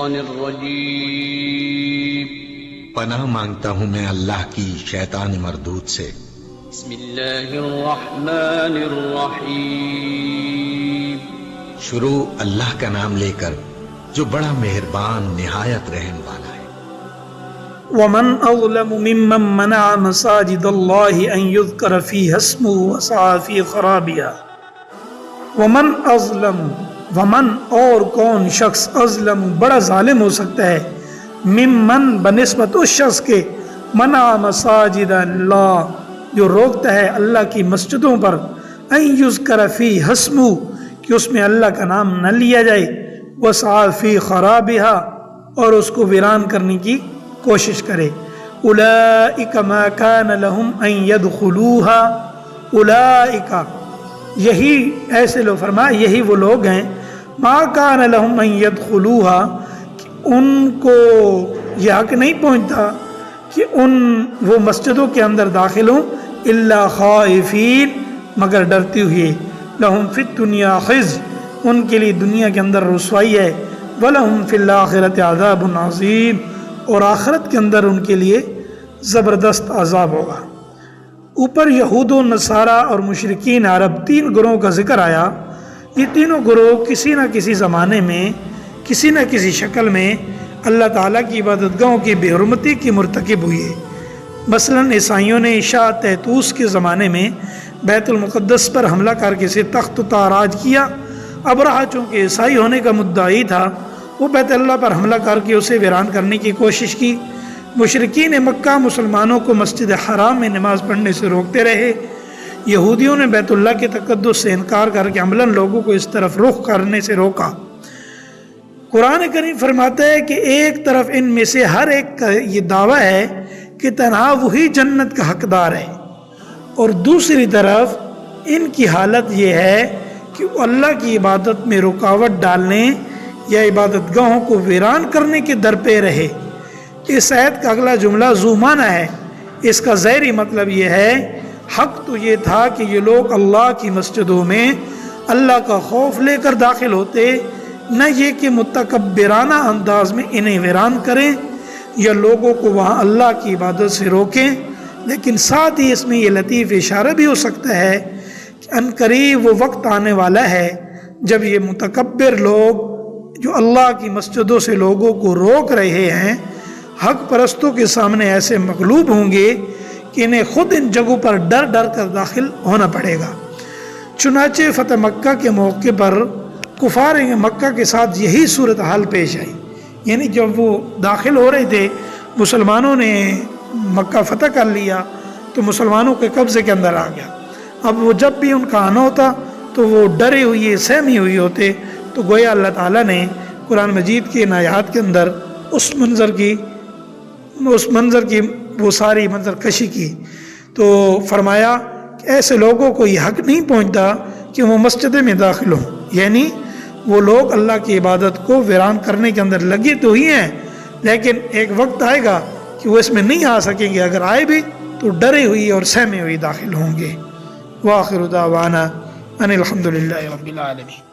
الشيطان الرجيم پناہ مانگتا ہوں میں اللہ کی شیطان مردود سے۔ بسم الله الرحمن الرحيم شروع اللہ کا نام لے کر جو بڑا مہربان نہایت رحم والا ہے۔ ومن أظلم ممن منع مساجد الله أن يذكر فيها اسمه وسعى في خرابها ومن أظلم ومن اور کون شخص اظلم بڑا ظالم ہو سکتا ہے ممن بنسبت اس شخص کے منع مساجد اللہ جو روکتا ہے اللہ کی مسجدوں پر ان یذکر فیہا اسمہ کہ اس میں اللہ کا نام نہ لیا جائے وسعی فی خرابها اور اس کو ویران کرنے کی کوشش کرے۔ اولئک ما کان لهم ان يدخلوها اولئک یہی ایسے لوگ فرمایا یہی وہ لوگ ہیں ما کان لهم ان يدخلوها کہ ان کو یہ حق نہیں پہنچتا کہ وہ مسجدوں کے اندر داخل ہوں الا خائفین مگر ڈرتے ہوئے لهم فی الدنیا خزي ان کے لیے دنیا کے اندر رسوائی ہے ولهم فی الآخرۃ عذاب عظیم اور آخرت کے اندر ان کے لیے زبردست عذاب ہوگا۔ اوپر یہود و نصارہ اور مشرکین عرب تین گروہوں کا ذکر آیا۔ یہ تینوں گروہ کسی نہ کسی زمانے میں کسی نہ کسی شکل میں اللہ تعالیٰ کی عبادت گاہوں کی بے حرمتی کی مرتکب ہوئی ہے۔ مثلاً عیسائیوں نے شاہ تحتوس کے زمانے میں بیت المقدس پر حملہ کر کے اسے تخت و تاراج کیا۔ ابرہہ چونکہ عیسائی ہونے کا مدعی تھا وہ بیت اللہ پر حملہ کر کے اسے ویران کرنے کی کوشش کی۔ مشرکین مکہ مسلمانوں کو مسجد حرام میں نماز پڑھنے سے روکتے رہے۔ یہودیوں نے بیت اللہ کے تقدس سے انکار کر کے عملاً لوگوں کو اس طرف رخ کرنے سے روکا۔ قرآن کریم فرماتا ہے کہ ایک طرف ان میں سے ہر ایک کا یہ دعویٰ ہے کہ تنہا وہی جنت کا حقدار ہے، اور دوسری طرف ان کی حالت یہ ہے کہ وہ اللہ کی عبادت میں رکاوٹ ڈالنے یا عبادت گاہوں کو ویران کرنے کے در پہ رہے۔ اس آیت کا اگلا جملہ ذو معنی ہے۔ اس کا ظاہری مطلب یہ ہے حق تو یہ تھا کہ یہ لوگ اللہ کی مسجدوں میں اللہ کا خوف لے کر داخل ہوتے، نہ یہ کہ متکبرانہ انداز میں انہیں ویران کریں یا لوگوں کو وہاں اللہ کی عبادت سے روکیں، لیکن ساتھ ہی اس میں یہ لطیف اشارہ بھی ہو سکتا ہے کہ عنقریب وہ وقت آنے والا ہے جب یہ متکبر لوگ جو اللہ کی مسجدوں سے لوگوں کو روک رہے ہیں حق پرستوں کے سامنے ایسے مغلوب ہوں گے کہ انہیں خود ان جگہوں پر ڈر ڈر کر داخل ہونا پڑے گا۔ چنانچہ فتح مکہ کے موقع پر کفار مکہ کے ساتھ یہی صورتحال پیش آئی، یعنی جب وہ داخل ہو رہے تھے مسلمانوں نے مکہ فتح کر لیا تو مسلمانوں کے قبضے کے اندر آ گیا۔ اب وہ جب بھی ان کا آنا ہوتا تو وہ ڈرے ہوئے سہمی ہوئی ہوتے، تو گویا اللہ تعالیٰ نے قرآن مجید کی ان آیات کے اندر اس منظر کی وہ ساری منظر کشی کی، تو فرمایا کہ ایسے لوگوں کو یہ حق نہیں پہنچتا کہ وہ مسجد میں داخل ہوں، یعنی وہ لوگ اللہ کی عبادت کو ویران کرنے کے اندر لگے تو ہی ہیں، لیکن ایک وقت آئے گا کہ وہ اس میں نہیں آ سکیں گے، اگر آئے بھی تو ڈرے ہوئی اور سہمے ہوئی داخل ہوں گے۔ وآخر دعوانا ان الحمد للہ رب العالمین۔